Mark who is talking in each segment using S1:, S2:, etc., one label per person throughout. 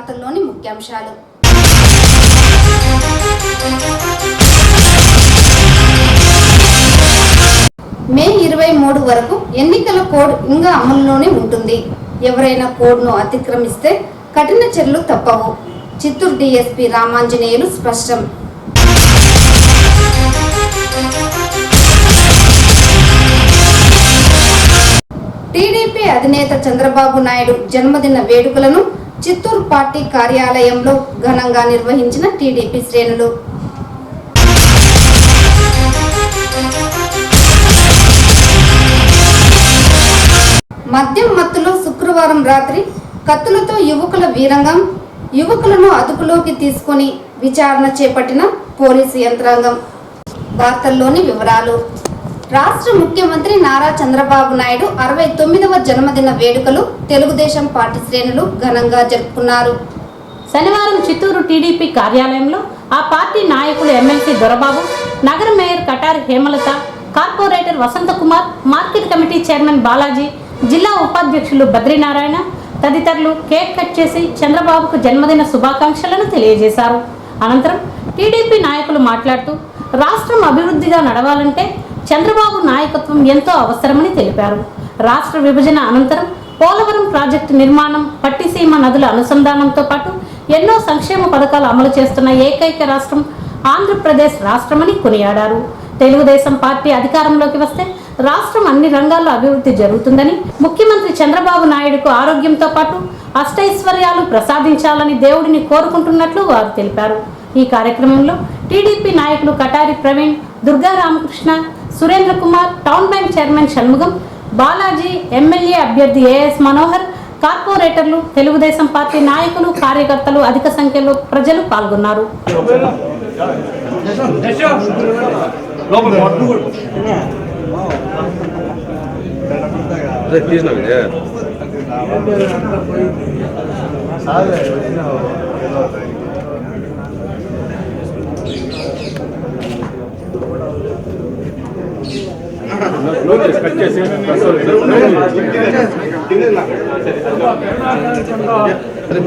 S1: వార్తల్లోని ముఖ్యాంశాలు. మే 23 వరకు ఎన్నికల కోడ్ ఇంకా అమలులోనే ఉంటుంది. ఎవరైనా కోడ్ను అతిక్రమిస్తే కఠిన చర్యలు తప్పవు. చిత్తూరు డీఎస్పీ రామాంజనేయులు స్పష్టం. టీడీపీ అధినేత చంద్రబాబు నాయుడు జన్మదిన వేడుకలను చిత్తూరు పార్టీ కార్యాలయంలో ఘనంగా నిర్వహించిన టీడీపీ శ్రేణులు. మద్యం మత్తులో శుక్రవారం రాత్రి కత్తులతో యువకుల వీరంగం. యువకులను అదుపులోకి తీసుకొని విచారణ చేపట్టిన పోలీసు యంత్రాంగం. వార్తల్లోని వివరాలు. రాష్ట్ర ముఖ్యమంత్రి నారా చంద్రబాబు నాయుడు 69వ జన్మదిన వేడుకలు తెలుగుదేశం పార్టీ శ్రేణులు ఘనంగా జరుపుకున్నారు.
S2: శనివారం చిత్తూరు టీడీపీ కార్యాలయంలో ఆ పార్టీ నాయకులు ఎమ్మెల్సీ దొరబాబు, నగర mayor Katari Hemalatha, corporator Vasanth Kumar, market committee chairman Balaji, జిల్లా ఉపాధ్యక్షులు బద్రీనారాయణ తదితరులు కేక్ కట్ చేసి చంద్రబాబుకు జన్మదిన శుభాకాంక్షలను తెలియజేశారు. అనంతరం టీడీపీ నాయకులు మాట్లాడుతూ రాష్ట్రం అభివృద్ధిగా నడవాలంటే చంద్రబాబు నాయకత్వం ఎంతో అవసరమని తెలిపారు. రాష్ట్ర విభజన అనంతరం పోలవరం ప్రాజెక్టు నిర్మాణం, పట్టిసీమ నదుల అనుసంధానంతో పాటు ఎన్నో సంక్షేమ పథకాలు అమలు చేస్తున్న ఏకైక రాష్ట్రం ఆంధ్రప్రదేశ్ రాష్ట్రమని కొనియాడారు. తెలుగుదేశం పార్టీ అధికారంలోకి వస్తే రాష్ట్రం అన్ని రంగాల్లో అభివృద్ధి జరుగుతుందని, ముఖ్యమంత్రి చంద్రబాబు నాయుడుకు ఆరోగ్యంతో పాటు అష్టైశ్వర్యాలు ప్రసాదించాలని దేవుడిని కోరుకుంటున్నట్లు వారు తెలిపారు. ఈ కార్యక్రమంలో టీడీపీ నాయకులు Katari Praveen, Durga Ramakrishna, Surendra Kumar, town bank chairman Shanmugam, Balaji, MLA అభ్యర్థి ఏఎస్ మనోహర్, కార్పొరేటర్లు, తెలుగుదేశం పార్టీ నాయకులు, కార్యకర్తలు అధిక సంఖ్యలో ప్రజలు పాల్గొన్నారు.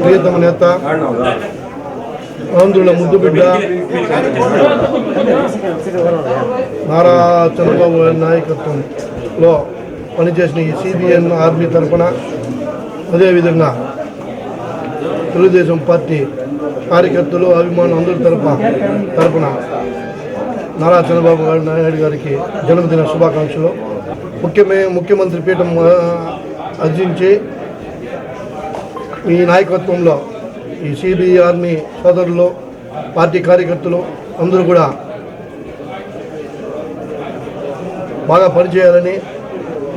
S3: ప్రియతమ నేత ఆంధ్రుల ముద్దు బిడ్డ నారా చంద్రబాబు నాయకత్వంలో పనిచేసిన ఈ సిబిఎన్ ఆర్మీ తరఫున, అదేవిధంగా తెలుగుదేశం పార్టీ కార్యకర్తలు, అభిమానులు అందరి తరఫున నారా చంద్రబాబు నాయుడు గారికి జన్మదిన శుభాకాంక్షలు. ముఖ్యమంత్రి పీఠం అర్జించి ఈ నాయకత్వంలో ఈ సిబిఐ ఆర్మీ సోదరులు, పార్టీ కార్యకర్తలు అందరూ కూడా బాగా పనిచేయాలని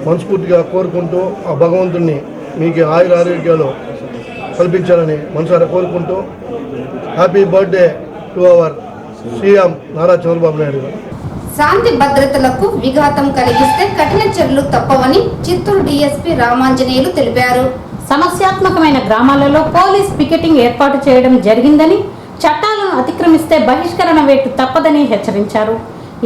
S3: మనస్ఫూర్తిగా కోరుకుంటూ, ఆ భగవంతుణ్ణి మీకు ఆయుర ఆరోగ్యాలు కల్పించాలని మనసారా కోరుకుంటూ, happy birthday to our CM Nara Chandrababu Naidu గారు.
S1: శాంతి భద్రతలకు విఘాతం కలిగిస్తే కఠిన చర్యలు తప్పవని చిత్తూరు డీఎస్పీ రామాంజనేయులు తెలిపారు.
S2: సమస్యాత్మకమైన గ్రామాలలో పోలీస్ పికెటింగ్ ఏర్పాటు చేయడం జరిగిందని, చట్టాలను అతిక్రమిస్తే బహిష్కరణ వేటు తప్పదని హెచ్చరించారు.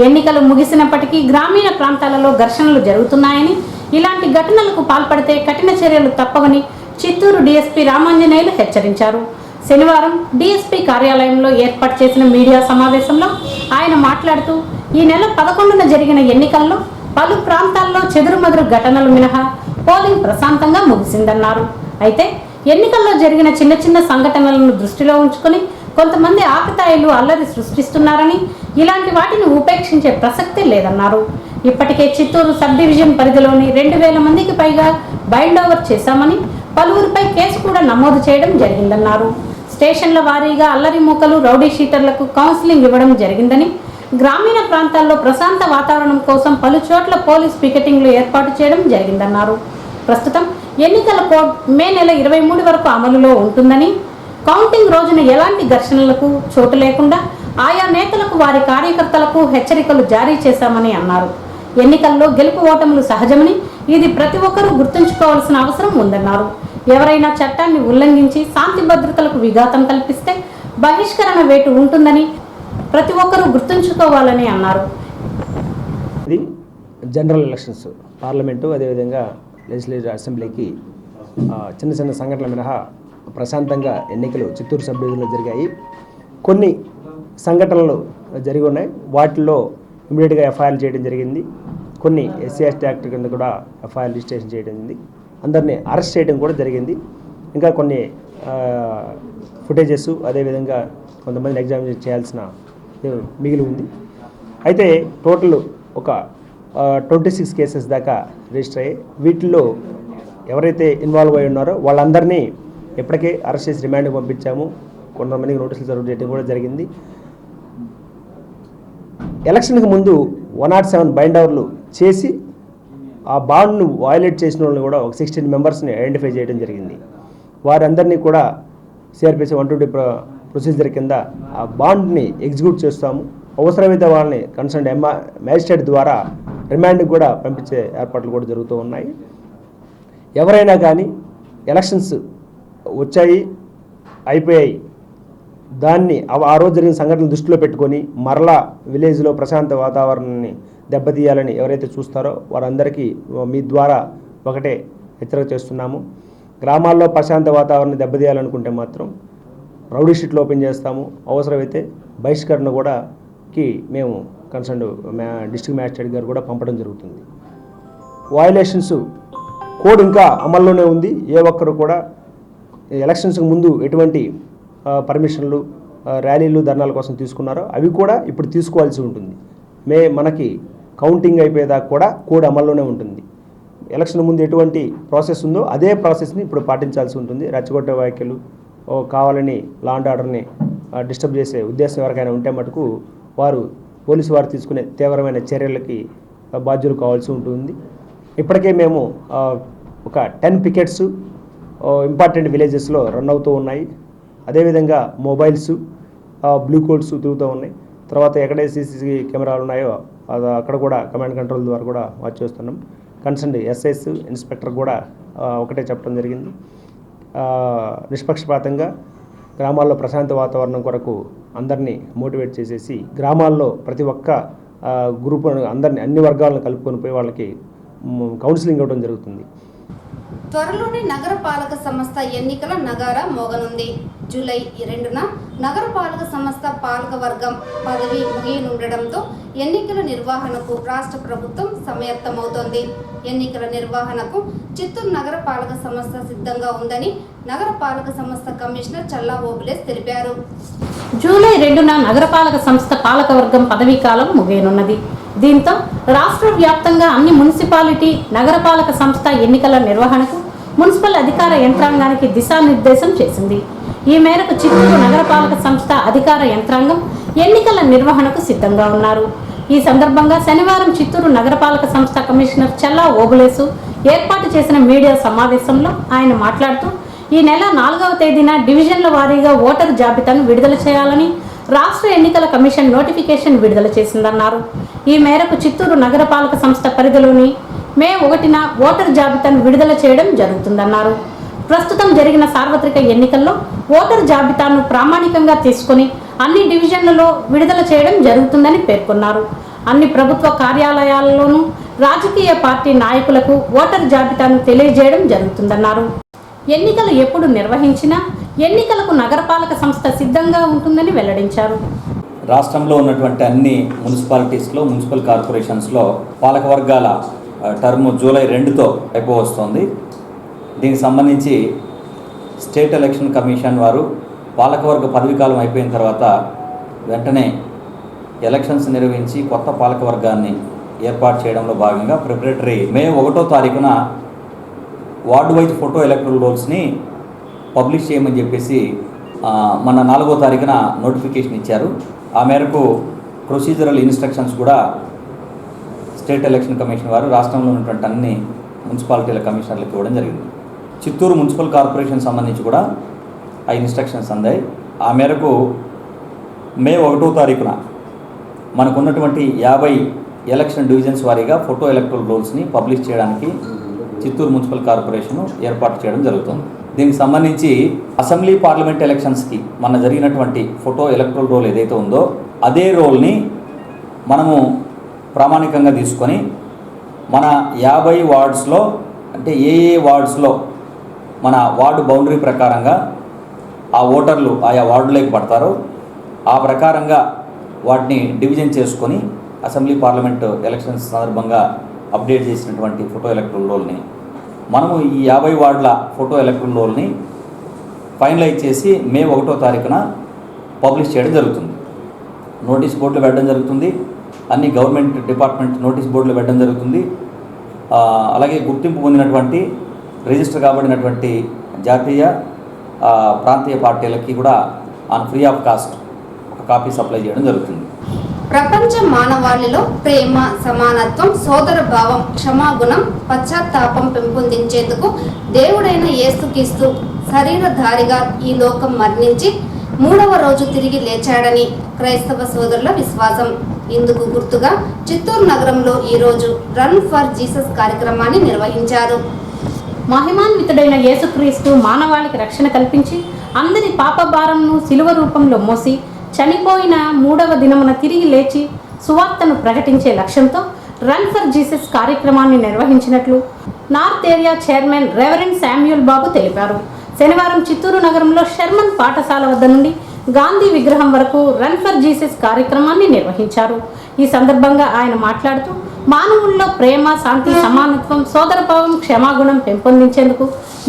S2: ఎన్నికలు ముగిసినప్పటికీ గ్రామీణ ప్రాంతాలలో ఘర్షణలు జరుగుతున్నాయని, ఇలాంటి ఘటనలకు పాల్పడితే కఠిన చర్యలు తప్పవని చిత్తూరు డీఎస్పీ రామాంజనేయులు హెచ్చరించారు. శనివారం డీఎస్పీ కార్యాలయంలో ఏర్పాటు చేసిన మీడియా సమావేశంలో ఆయన మాట్లాడుతూ, ఈ నెల 11న జరిగిన ఎన్నికల్లో పలు ప్రాంతాల్లో చెదురుమదురు ఘటనలు మినహా పోలింగ్ ప్రశాంతంగా ముగిసిందన్నారు. అయితే ఎన్నికల్లో జరిగిన చిన్న చిన్న సంఘటనలను దృష్టిలో ఉంచుకొని కొంతమంది ఆకతాయిలు అల్లరి సృష్టిస్తున్నారని, ఇలాంటి వాటిని ఉపేక్షించే ప్రసక్తే లేదన్నారు. ఇప్పటికే చిత్తూరు సబ్ డివిజన్ పరిధిలోని 2000 మందికి పైగా బైండ్ ఓవర్ చేశామని, పలువురిపై కేసు కూడా నమోదు చేయడం జరిగిందన్నారు. స్టేషన్ల వారీగా అల్లరి మూకలు, రౌడీ షీటర్లకు కౌన్సిలింగ్ ఇవ్వడం జరిగిందని, గ్రామీణ ప్రాంతాల్లో ప్రశాంత వాతావరణం కోసం పలు చోట్ల పోలీస్ పికెటింగ్లు ఏర్పాటు చేయడం జరిగిందన్నారు. ప్రస్తుతం ఎన్నికల కోడ్ మే నెల 23 వరకు అమలులో ఉంటుందని, కౌంటింగ్ రోజున ఎలాంటి ఘర్షణలకు చోటు లేకుండా ఆయా నేతలకు, వారి కార్యకర్తలకు హెచ్చరికలు జారీ చేశామని అన్నారు. ఎన్నికల్లో గెలుపు ఓటములు సహజమని, ఇది ప్రతి ఒక్కరూ గుర్తుంచుకోవాల్సిన అవసరం ఉందన్నారు. ఎవరైనా చట్టాన్ని ఉల్లంఘించి శాంతి భద్రతలకు విఘాతం కల్పిస్తే బహిష్కరణ వేటు ఉంటుందని ప్రతి ఒక్కరూ గుర్తుంచుకోవాలని అన్నారు.
S4: ఇది జనరల్ ఎలక్షన్స్, పార్లమెంటు, అదేవిధంగా లెజిస్లేటివ్ అసెంబ్లీకి చిన్న చిన్న సంఘటనల మినహా ప్రశాంతంగా ఎన్నికలు చిత్తూరు సబ్ డివిజన్లో జరిగాయి. కొన్ని సంఘటనలు జరిగి ఉన్నాయి. వాటిల్లో ఇమీడియట్గా ఎఫ్ఐఆర్ చేయడం జరిగింది. కొన్ని SC/ST యాక్ట్ కింద కూడా ఎఫ్ఐఆర్ రిజిస్ట్రేషన్ చేయడం జరిగింది. అందరినీ అరెస్ట్ చేయడం కూడా జరిగింది. ఇంకా కొన్ని ఫుటేజెస్ అదేవిధంగా కొంతమందిని ఎగ్జామిన్ చేయాల్సిన మిగిలి ఉంది. అయితే టోటల్ ఒక 26 కేసెస్ దాకా రిజిస్టర్ అయ్యాయి. వీటిల్లో ఎవరైతే ఇన్వాల్వ్ అయి ఉన్నారో వాళ్ళందరినీ ఇప్పటికే అరెస్ట్ చేసి రిమాండ్కి పంపించాము. కొంతమందికి నోటీసులు సర్వ్ చేయడం కూడా జరిగింది. ఎలక్షన్కి ముందు 107 బైండ్ ఓవర్లు చేసి ఆ బాండ్ను వయలేట్ చేసిన వాళ్ళని కూడా ఒక 16 మెంబర్స్ని ఐడెంటిఫై చేయడం జరిగింది. వారందరినీ కూడా CRPC 120 ప్రొసీజర్ కింద ఆ బాండ్ని ఎగ్జిక్యూట్ చేస్తాము. అవసరమైతే వాళ్ళని కన్సర్న్ మ్యాజిస్ట్రేట్ ద్వారా రిమాండ్కి కూడా పంపించే ఏర్పాట్లు కూడా జరుగుతూ ఉన్నాయి. ఎవరైనా కానీ ఎలక్షన్స్ వచ్చాయి అయిపోయాయి దాన్ని ఆ రోజు జరిగిన సంఘటనలు దృష్టిలో పెట్టుకొని మరలా విలేజ్లో ప్రశాంత వాతావరణాన్ని దెబ్బతీయాలని ఎవరైతే చూస్తారో వారందరికీ మీ ద్వారా ఒకటే హెచ్చరిక చేస్తున్నాము. గ్రామాల్లో ప్రశాంత వాతావరణాన్ని దెబ్బతీయాలనుకుంటే మాత్రం రౌడీ షీట్లు ఓపెన్ చేస్తాము. అవసరమైతే బహిష్కరణ కూడా మేము కన్సర్న్ డిస్ట్రిక్ట్ మ్యాజిస్ట్రేట్ గారు కూడా పంపడం జరుగుతుంది. వయలేషన్స్ కోడ్ ఇంకా అమల్లోనే ఉంది. ఏ ఒక్కరు కూడా ఎలక్షన్స్కి ముందు ఎటువంటి పర్మిషన్లు ర్యాలీలు ధర్నాల కోసం తీసుకున్నారో అవి కూడా ఇప్పుడు తీసుకోవాల్సి ఉంటుంది. మనకి కౌంటింగ్ అయిపోయేదాకా కూడా కోడ్ అమల్లోనే ఉంటుంది. ఎలక్షన్ ముందు ఎటువంటి ప్రాసెస్ ఉందో అదే ప్రాసెస్ని ఇప్పుడు పాటించాల్సి ఉంటుంది. రెచ్చగొట్టే వ్యాఖ్యలు కావాలని లా అండ్ ఆర్డర్ని డిస్టర్బ్ చేసే ఉద్దేశం ఎవరికైనా ఉంటే మటుకు పోలీసు వారు తీసుకునే తీవ్రమైన చర్యలకి బాధ్యులు కావాల్సి ఉంటుంది. ఇప్పటికే మేము ఒక 10 పికెట్స్ ఇంపార్టెంట్ విలేజెస్లో రన్ అవుతూ ఉన్నాయి. అదేవిధంగా మొబైల్స్ బ్లూ కోడ్స్ తిరుగుతూ ఉన్నాయి. తర్వాత ఎక్కడైతే CCTV కెమెరాలు ఉన్నాయో అక్కడ కూడా కమాండ్ కంట్రోల్ ద్వారా కూడా వాచ్ చేస్తున్నాం. కన్సర్న్ SIs ఇన్స్పెక్టర్ కూడా ఒకటే చెప్పడం జరిగింది. నిష్పక్షపాతంగా గ్రామాల్లో ప్రశాంత వాతావరణం కొరకు అందరినీ మోటివేట్ చేసేసి గ్రామాల్లో ప్రతి ఒక్క గ్రూప్ అన్ని వర్గాలను కలుపుకొని పోయి వాళ్ళకి కౌన్సిలింగ్ ఇవ్వడం జరుగుతుంది.
S1: త్వరలోనే నగరపాలక సంస్థ ఎన్నికల నగారా మోగనుంది. జూలై 2న నగరపాలక సంస్థ పాలకవర్గం పదవి ముగియనుండడంతో ఎన్నికల నిర్వహణకు రాష్ట్ర ప్రభుత్వం సమాయత్తమవుతోంది. ఎన్నికల నిర్వహణకు చిత్తూరు నగరపాలక సంస్థ సిద్ధంగా ఉందని నగరపాలక సంస్థ కమిషనర్ చల్లా ఓబులేస్ తెలిపారు.
S2: జూలై 2న నగరపాలక సంస్థ పాలకవర్గం పదవీ కాలం ముగియనున్నది. దీంతో రాష్ట్ర వ్యాప్తంగా అన్ని మున్సిపాలిటీ నగరపాలక సంస్థ ఎన్నికల నిర్వహణకు మున్సిపల్ అధికార యంత్రాంగానికి దిశానిర్దేశం చేసింది. ఈ మేరకు చిత్తూరు నగరపాలక సంస్థ అధికార యంత్రాంగం ఎన్నికల నిర్వహణకు సిద్ధంగా ఉన్నారు. ఈ సందర్భంగా శనివారం చిత్తూరు నగరపాలక సంస్థ కమిషనర్ చల్లా ఓబులేసు ఏర్పాటు చేసిన మీడియా సమావేశంలో ఆయన మాట్లాడుతూ ఈ నెల 4వ తేదీన డివిజన్ల వారీగా ఓటరు జాబితాను విడుదల చేయాలని రాష్ట్ర ఎన్నికల కమిషన్ నోటిఫికేషన్ విడుదల చేసిందన్నారు. ఈ మేరకు చిత్తూరు నగరపాలక సంస్థ పరిధిలోని మే 1న ఓటరు జాబితాను విడుదల చేయడం జరుగుతుందన్నారు. ప్రస్తుతం జరిగిన సార్వత్రిక ఎన్నికల్లో ఓటరు జాబితాను ప్రామాణికంగా తీసుకుని అన్ని డివిజన్లలో విడుదల చేయడం జరుగుతుందని పేర్కొన్నారు. అన్ని ప్రభుత్వ కార్యాలయాల్లోనూ రాజకీయ పార్టీ నాయకులకు ఓటరు జాబితాను తెలియజేయడం జరుగుతుందన్నారు. ఎన్నికలు ఎప్పుడు నిర్వహించినా ఎన్నికలకు నగరపాలక సంస్థ సిద్ధంగా ఉంటుందని వెల్లడించారు.
S5: రాష్ట్రంలో ఉన్నటువంటి అన్ని మున్సిపాలిటీస్లో మున్సిపల్ కార్పొరేషన్స్లో పాలకవర్గాల టర్మ్ జూలై 2తో అయిపోవస్తోంది. దీనికి సంబంధించి స్టేట్ ఎలక్షన్ కమిషన్ వారు పాలకవర్గ పదవీకాలం అయిపోయిన తర్వాత వెంటనే ఎలక్షన్స్ నిర్వహించి కొత్త పాలకవర్గాన్ని ఏర్పాటు చేయడంలో భాగంగా ప్రిపరేటరీ మే 1వ తారీఖున వార్డు వైజ్ ఫోటో ఎలక్ట్రల్ రోల్స్ని పబ్లిష్ చేయమని చెప్పేసి మన 4వ తారీఖున నోటిఫికేషన్ ఇచ్చారు. ఆ మేరకు ప్రొసీజరల్ ఇన్స్ట్రక్షన్స్ కూడా స్టేట్ ఎలక్షన్ కమిషన్ వారు రాష్ట్రంలో ఉన్నటువంటి అన్ని మున్సిపాలిటీల కమిషనర్లకు ఇవ్వడం జరిగింది. చిత్తూరు మున్సిపల్ కార్పొరేషన్ సంబంధించి కూడా ఆ ఇన్స్ట్రక్షన్స్ అందాయి. ఆ మేరకు మే 1వ తారీఖున మనకున్నటువంటి 50 ఎలక్షన్ డివిజన్స్ వారీగా ఫోటో ఎలక్ట్రల్ రోల్స్ని పబ్లిష్ చేయడానికి చిత్తూరు మున్సిపల్ కార్పొరేషన్ ఏర్పాటు చేయడం జరుగుతుంది. దీనికి సంబంధించి అసెంబ్లీ పార్లమెంట్ ఎలక్షన్స్కి మన జరిగినటువంటి ఫోటో ఎలక్ట్రల్ రోల్ ఏదైతే ఉందో అదే రోల్ని మనము ప్రామాణికంగా తీసుకొని మన 50 వార్డ్స్లో అంటే ఏ వార్డ్స్లో మన వార్డు బౌండరీ ప్రకారంగా ఆ ఓటర్లు ఆయా వార్డులోకి పడతారో ఆ ప్రకారంగా వాటిని డివిజన్ చేసుకొని అసెంబ్లీ పార్లమెంటు ఎలక్షన్స్ సందర్భంగా అప్డేట్ చేసినటువంటి ఫోటో ఎలక్టరల్ రోల్ని మనము ఈ 50 వార్డుల ఫోటో ఎలక్టరల్ రోల్ని ఫైనలైజ్ చేసి మే 1వ తారీఖున పబ్లిష్ చేయడం జరుగుతుంది. నోటీస్ బోర్డులు పెట్టడం జరుగుతుంది. అన్ని గవర్నమెంట్ డిపార్ట్మెంట్ నోటీస్ బోర్డులు పెట్టడం జరుగుతుంది. అలాగే గుర్తింపు పొందినటువంటి రిజిస్టర్ కాబడినటువంటి జాతీయ ప్రాంతీయ పార్టీలకి కూడా ఆన్ ఫ్రీ ఆఫ్ కాస్ట్ ఒక కాపీ సప్లై చేయడం జరుగుతుంది.
S1: ప్రపంచ మానవాళిలో ప్రేమ, సమానత్వం, సోదర భావం, క్షమాగుణం, పశ్చాత్తాపం పెంపొందించేందుకు దేవుడైన యేసుక్రీస్తు శరీరధారిగా ఈ లోకం మరణించి 3వ రోజు తిరిగి లేచాడని క్రైస్తవ సోదరుల విశ్వాసం. ఇందుకు గుర్తుగా చిత్తూరు నగరంలో ఈరోజు రన్ ఫర్ జీసస్ కార్యక్రమాన్ని నిర్వహించారు.
S2: మహిమాన్వితుడైన యేసుక్రీస్తు మానవాళికి రక్షణ కల్పించి అందరి పాప భారంను శిలువ రూపంలో మోసి చనిపోయిన 3వ దినమున తిరిగి లేచి సువార్తను ప్రకటించే లక్ష్యంతో రన్ ఫర్ జీసస్ కార్యక్రమాన్ని నిర్వహించినట్లు north area chairman reverend Samuel Babu తెలిపారు. శనివారం చిత్తూరు నగరంలో షర్మన్ పాఠశాల వద్ద నుండి గాంధీ విగ్రహం వరకు రన్ ఫర్ జీసస్ కార్యక్రమాన్ని నిర్వహించారు. ఈ సందర్భంగా ఆయన మాట్లాడుతూ మానవుల్లో ప్రేమ, శాంతి, సమానత్వం, సోదరభావం, క్షమాగుణం పెంపొందించేందుకు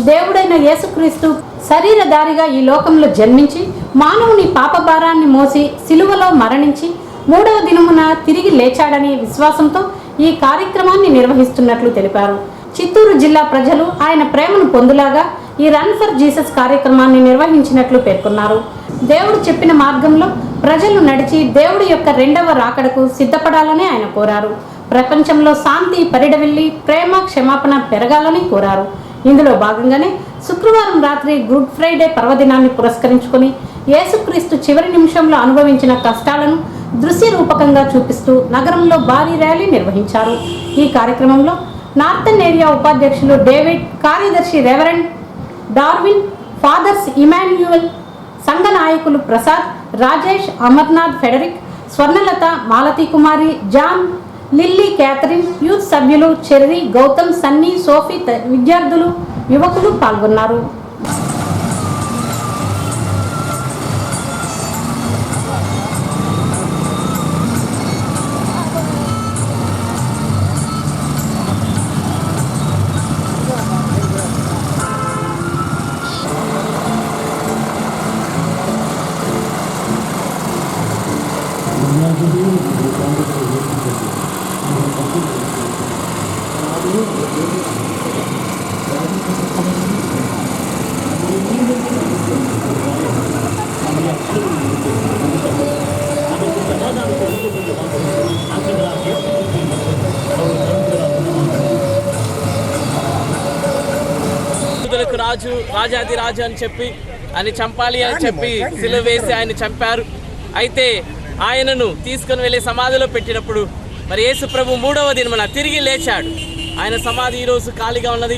S2: దేవుడైన యేసుక్రీస్తు శరీరధారిగా ఈ లోకంలో జన్మించి మానవుని పాపభారాన్ని మోసి సిలువలో మరణించి 3వ దినమున తిరిగి లేచాడనే విశ్వాసంతో ఈ కార్యక్రమాన్ని నిర్వహిస్తున్నట్లు తెలిపారు. చిత్తూరు జిల్లా ప్రజలు ఆయన ప్రేమను పొందులాగా ఈ రన్ ఫర్ జీసస్ కార్యక్రమాన్ని నిర్వహించినట్లు పేర్కొన్నారు. దేవుడు చెప్పిన మార్గంలో ప్రజలు నడిచి దేవుడి యొక్క 2వ రాకడకు సిద్ధపడాలని ఆయన కోరారు. ప్రపంచంలో శాంతి పరిడవిల్లి ప్రేమ, క్షమాపణ పెరగాలని కోరారు. ఇందులో భాగంగానే శుక్రవారం రాత్రి గుడ్ ఫ్రైడే పర్వదినాన్ని పురస్కరించుకొని యేసుక్రీస్తు చివరి నిమిషంలో అనుభవించిన కష్టాలను దృశ్య రూపకంగా చూపిస్తూ నగరంలో భారీ ర్యాలీ నిర్వహించారు. ఈ కార్యక్రమంలో నార్థన్ ఏరియా ఉపాధ్యక్షులు డేవిడ్, కార్యదర్శి రెవరెండ్ డార్విన్, ఫాదర్స్ ఇమాన్యుయల్, సంఘ నాయకులు ప్రసాద్, రాజేష్, అమర్నాథ్, ఫెడరిక్, స్వర్ణలత, మాలతీ కుమారి, జాన్, లిల్లీ, క్యాథరిన్, యూత్ సభ్యులు చెర్రీ, గౌతమ్, సన్నీ, సోఫీ, విద్యార్థులు, యువకులు పాల్గొన్నారు.
S6: రాజు, రాజాది రాజు అని చెప్పి ఆయన చంపాలి అని చెప్పి సిలువ వేసి ఆయన చంపారు. అయితే ఆయనను తీసుకుని వెళ్ళి సమాధిలో పెట్టినప్పుడు మరి యేసు ప్రభు 3వ దినమున తిరిగి లేచాడు. ఆయన సమాధి ఈరోజు ఖాళీగా ఉన్నది.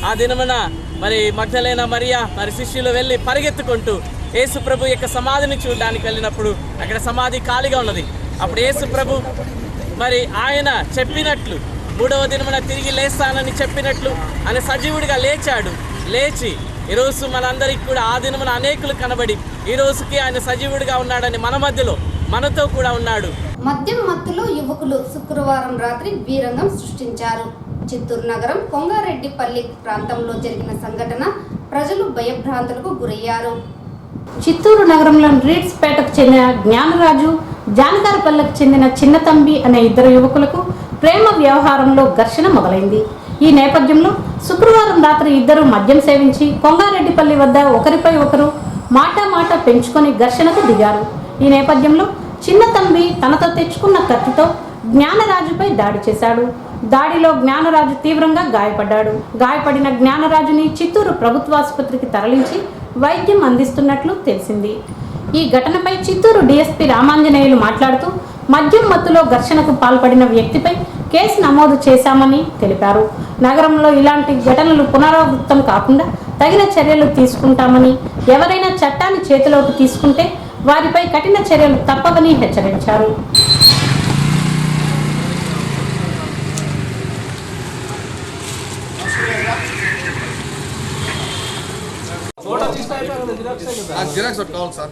S6: ఆ దినమున మరి మగ్దలేన మరియా మరి శిష్యులు వెళ్ళి పరిగెత్తుకుంటూ యేసు ప్రభు యొక్క సమాధిని చూడడానికి వెళ్ళినప్పుడు అక్కడ సమాధి ఖాళీగా ఉన్నది. అప్పుడు యేసు ప్రభు మరి ఆయన చెప్పినట్లు 3వ దినమున తిరిగి లేస్తానని చెప్పినట్లు ఆయన సజీవుడిగా లేచాడు. లేచి ఈరోజు మనందరికీ కూడా ఆ దినమున అనేకులు కనబడి ఈ రోజుకి ఆయన సజీవుడిగా ఉన్నాడని మన మధ్యలో మనతో కూడా ఉన్నాడు.
S1: మద్యం మత్తులో యువకులు శుక్రవారం రాత్రి వీరంగం సృష్టించారు. చిత్తూరు నగరం కొంగారెడ్డిపల్లి ప్రాంతంలో జరిగిన సంఘటన ప్రజలు భయభ్రాంతులకు గురయ్యారు.
S2: చిత్తూరు నగరంలోని రీడ్స్పేటకు చెందిన జ్ఞానరాజు, జానకారపల్లెకు చెందిన చిన్నతంబి అనే 2 యువకులకు ప్రేమ వ్యవహారంలో ఘర్షణ మొదలైంది. ఈ నేపథ్యంలో శుక్రవారం రాత్రి ఇద్దరు మద్యం సేవించి కొంగారెడ్డిపల్లి వద్ద ఒకరిపై ఒకరు మాట పెంచుకొని ఘర్షణకు దిగారు. ఈ నేపథ్యంలో చిన్నతంబి తనతో తెచ్చుకున్న కత్తితో జ్ఞానరాజుపై దాడి చేశాడు. దాడిలో జ్ఞానరాజు తీవ్రంగా గాయపడ్డాడు. గాయపడిన జ్ఞానరాజుని చిత్తూరు ప్రభుత్వాసుపత్రికి తరలించి వైద్యం అందిస్తున్నట్లు తెలిసింది. ఈ ఘటనపై చిత్తూరు డీఎస్పీ రామాంజనేయులు మాట్లాడుతూ మద్యం మత్తులో ఘర్షణకు పాల్పడిన వ్యక్తిపై కేసు నమోదు చేశామని తెలిపారు. నగరంలో ఇలాంటి ఘటనలు పునరావృతం కాకుండా తగిన చర్యలు తీసుకుంటామని, ఎవరైనా చట్టాన్ని చేతిలోకి తీసుకుంటే వారిపై కఠిన చర్యలు తప్పవని హెచ్చరించారు.
S7: నాకు జిరాక్స్ ఒకటి కావాలి సార్.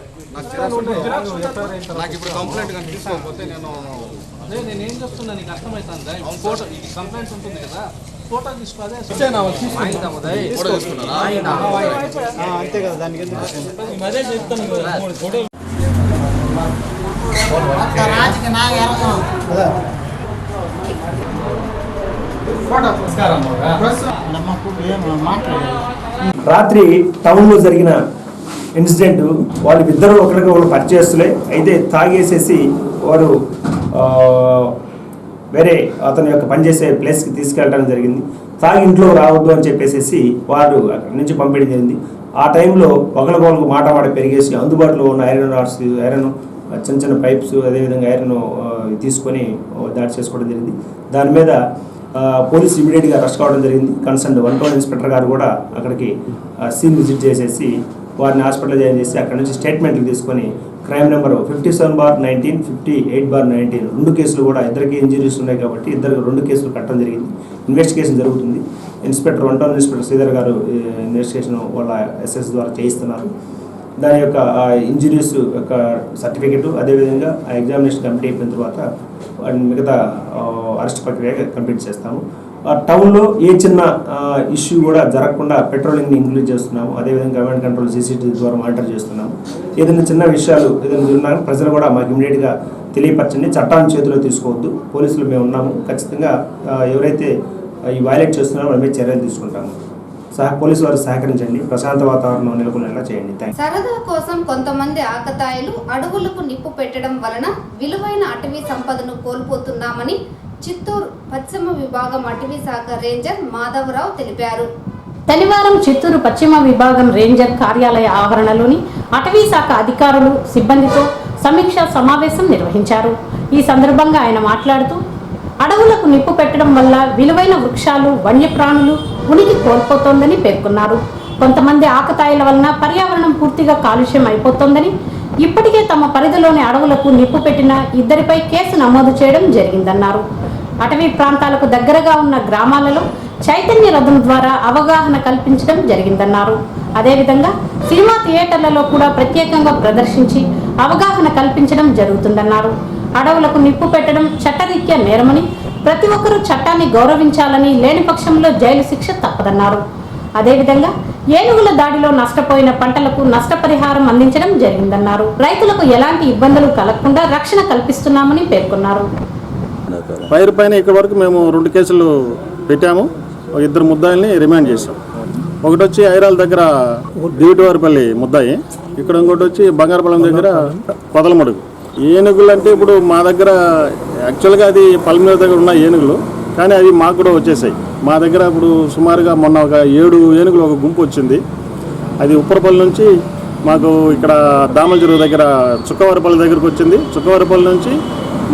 S7: నాకు ఇప్పుడు కంప్లైంట్ కానీ తీసుకోకపోతే
S6: నేను ఏం చెప్తున్నా నీకు అర్థమవుతుందా? ఫోటో కంప్లైంట్స్ ఉంటుంది కదా, ఫోటో తీసుకోవాలి.
S7: ఫోటో తీసుకున్నారా?
S6: అంతే కదా, దానికి అదే చెప్తాను కదా. ఫోటో
S4: రాత్రి టౌన్లో జరిగిన ఇన్సిడెంట్, వాళ్ళిద్దరూ ఒకరికొకరు పరిచయస్తులే. అయితే తాగేసేసి వారు వేరే అతని యొక్క పనిచేసే ప్లేస్కి తీసుకెళ్ళడం జరిగింది. తాగి ఇంట్లో రావద్దు అని చెప్పేసి వారు అక్కడి నుంచి పంపించడం జరిగింది. ఆ టైంలో ఒకరికొకరికి మాట పెరిగేసి అందుబాటులో ఉన్న ఐరన్ రాడ్స్, ఐరన్ చిన్న చిన్న పైప్స్, అదేవిధంగా ఐరన్ తీసుకొని దాడి చేసుకోవడం జరిగింది. దాని మీద పోలీసు ఇమీడియట్గా అరెస్ట్ కావడం జరిగింది. కన్సర్న్ 1 ఇన్స్పెక్టర్ గారు కూడా అక్కడికి సీన్ విజిట్ చేసేసి వారిని హాస్పిటల్ జాయిన్ చేసి అక్కడ నుంచి స్టేట్మెంట్లు తీసుకొని క్రైమ్ నెంబర్ 57/19, 58/19 2 కేసులు కూడా, ఇద్దరికి ఇంజరీస్ ఉన్నాయి కాబట్టి ఇద్దరికి 2 కేసులు కట్టడం జరిగింది. ఇన్వెస్టిగేషన్ జరుగుతుంది. ఇన్స్పెక్టర్ 1 ఇన్స్పెక్టర్ శ్రీధర్ గారు ఇన్వెస్టిగేషన్ వాళ్ళ ఎస్ఎస్ ద్వారా చేయిస్తున్నారు. దాని యొక్క ఇంజరీస్ యొక్క సర్టిఫికెట్, అదేవిధంగా ఆ ఎగ్జామినేషన్ కంప్లీట్ అయిపోయిన తర్వాత మిగతా అరెస్ట్ ప్రక్రియ కంప్లీట్ చేస్తాము. టౌన్లో ఏ చిన్న ఇష్యూ కూడా జరగకుండా పెట్రోలింగ్ని ఇంక్లూడ్ చేస్తున్నాము. అదేవిధంగా కమాండ్ కంట్రోల్ CCTV ద్వారా మానిటర్ చేస్తున్నాము. ఏదైనా చిన్న విషయాలు ఏదైనా ఉన్నా ప్రజలు కూడా మాకు ఇమీడియట్గా తెలియపరచండి. చట్టాన్ని చేతిలో తీసుకోవద్దు. పోలీసులు మేము ఉన్నాము. ఖచ్చితంగా ఎవరైతే ఈ వైలేట్ చేస్తున్నారో వాళ్ళ మీద చర్యలు తీసుకుంటాము. పోలీసు వారు సహకరించండి. ప్రశాంత వాతావరణం నెలకొనేలా చేయండి.
S1: సరదా కోసం కొంతమంది ఆకతాయిలు అడవులకు నిప్పు పెట్టడం వలన విలువైన అటవీ సంపదను కోల్పోతున్నామని చిత్తూరు పశ్చిమ విభాగం అటవీ శాఖ రేంజర్ మాధవరావు తెలిపారు.
S2: శనివారం చిత్తూరు పశ్చిమ విభాగం రేంజర్ కార్యాలయ ఆవరణలోని అటవీ శాఖ అధికారులు, సిబ్బందితో సమీక్షా సమావేశం నిర్వహించారు. ఈ సందర్భంగా ఆయన మాట్లాడుతూ, అడవులకు నిప్పు పెట్టడం వల్ల విలువైన వృక్షాలు, వన్యప్రాణులు ఉనికి కోల్పోతోందని పేర్కొన్నారు. కొంతమంది ఆకతాయిల వలన పర్యావరణం పూర్తిగా కాలుష్యం అయిపోతోందని, ఇప్పటికే తమ పరిధిలోని అడవులకు నిప్పు పెట్టిన 2 కేసు నమోదు చేయడం జరిగిందన్నారు. అటవీ ప్రాంతాలకు దగ్గరగా ఉన్న గ్రామాలలో చైతన్య రథం ద్వారా అవగాహన కల్పించడం జరిగిందన్నారు. అదేవిధంగా సినిమా థియేటర్లలో కూడా ప్రత్యేకంగా ప్రదర్శించి అవగాహన కల్పించడం జరుగుతుందన్నారు. అడవులకు నిప్పు పెట్టడం చట్టరీత్యా నేరమని, ప్రతి ఒక్కరూ చట్టాన్ని గౌరవించాలని, లేని పక్షంలో జైలు శిక్ష తప్పదన్నారు. అదేవిధంగా ఏనుగుల దాడిలో నష్టపోయిన పంటలకు నష్టపరిహారం అందించడం జరిగిందన్నారు. రైతులకు ఎలాంటి ఇబ్బందులు కలగకుండా రక్షణ కల్పిస్తున్నామని పేర్కొన్నారు.
S8: పైరు పైన ఇక్కడ వరకు మేము 2 కేసులు పెట్టాము. 2 ముద్దాయిల్ని రిమాండ్ చేసాం. ఒకటి వచ్చి ఐరాల దగ్గర దివిటివారిపల్లి ముద్దాయి, ఇక్కడ ఇంకోటి వచ్చి బంగారపాలెం దగ్గర పొదలమడుగు. ఏనుగులు అంటే ఇప్పుడు మా దగ్గర యాక్చువల్గా అది పల్మేర దగ్గర ఉన్న ఏనుగులు, కానీ అవి మాకు కూడా వచ్చేసాయి. మా దగ్గర ఇప్పుడు సుమారుగా మొన్న ఒక 7 ఏనుగులు ఒక గుంపు వచ్చింది. అది ఉప్పరపల్లి నుంచి మాకు ఇక్కడ దామలచెరువు దగ్గర చుక్కవారిపల్లి దగ్గరకు వచ్చింది. చుక్కవారిపల్లి నుంచి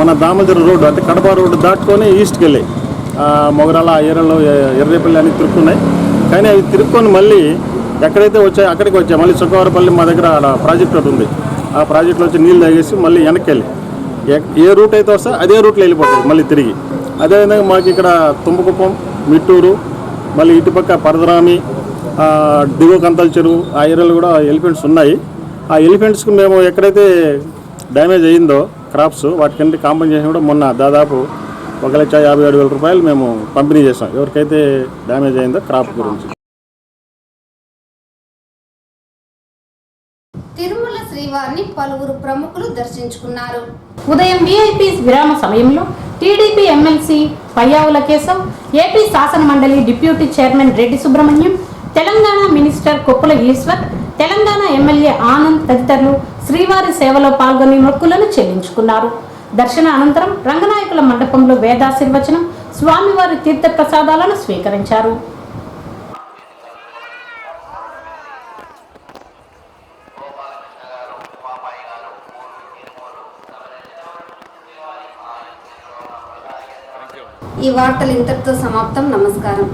S8: మన దామలచెరువు రోడ్డు అంటే కడప రోడ్డు దాటుకొని ఈస్ట్కి వెళ్ళాయి. మొగరాల, ఏరలు, ఎర్రేపల్లి అని తిరుక్కున్నాయి. కానీ అవి తిరుక్కొని మళ్ళీ ఎక్కడైతే వచ్చాయో అక్కడికి వచ్చాయి. మళ్ళీ చుక్కవారిపల్లి మా దగ్గర ప్రాజెక్ట్ ఒకటి ఉంది. ఆ ప్రాజెక్టులో వచ్చి నీళ్ళు తాగేసి మళ్ళీ వెనక్కి వెళ్ళి ఏ రూట్ అయితే వస్తే అదే రూట్లో వెళ్ళిపోతాయి మళ్ళీ తిరిగి. అదేవిధంగా మాకు ఇక్కడ తుంబకుప్పం, మిట్టూరు, మళ్ళీ ఇటుపక్క పరదరామి, దిగువ కంతల చెరువు, ఆ ఏరియాలో కూడా ఎలిఫెంట్స్ ఉన్నాయి. ఆ ఎలిఫెంట్స్కి మేము ఎక్కడైతే డ్యామేజ్ అయ్యిందో క్రాప్స్, వాటికంటే కాంపెన్సేషన్ కూడా మొన్న దాదాపు 1,57,000 రూపాయలు మేము పంపిణీ చేస్తాం ఎవరికైతే డ్యామేజ్ అయిందో క్రాప్ గురించి.
S1: తిరుమల శ్రీవారిని పలువురు ప్రముఖులు దర్శించుకున్నారు.
S2: ఉదయం విఐపీస్ విరామ సమయంలో TDP MLC Payyavula Keshav, AP శాసన మండలి deputy chairman Reddy Subrahmanyam, Telangana minister Koppula Eshwar, Telangana MLA Anand తదితరులు శ్రీవారి సేవలో పాల్గొని మొక్కులను చెల్లించుకున్నారు. దర్శన అనంతరం రంగనాయకుల మండపంలో వేదాశీర్వచనం, స్వామివారి తీర్థ ప్రసాదాలను స్వీకరించారు.
S1: ఈ వార్తలు ఇంతటితో సమాప్తం. నమస్కారం.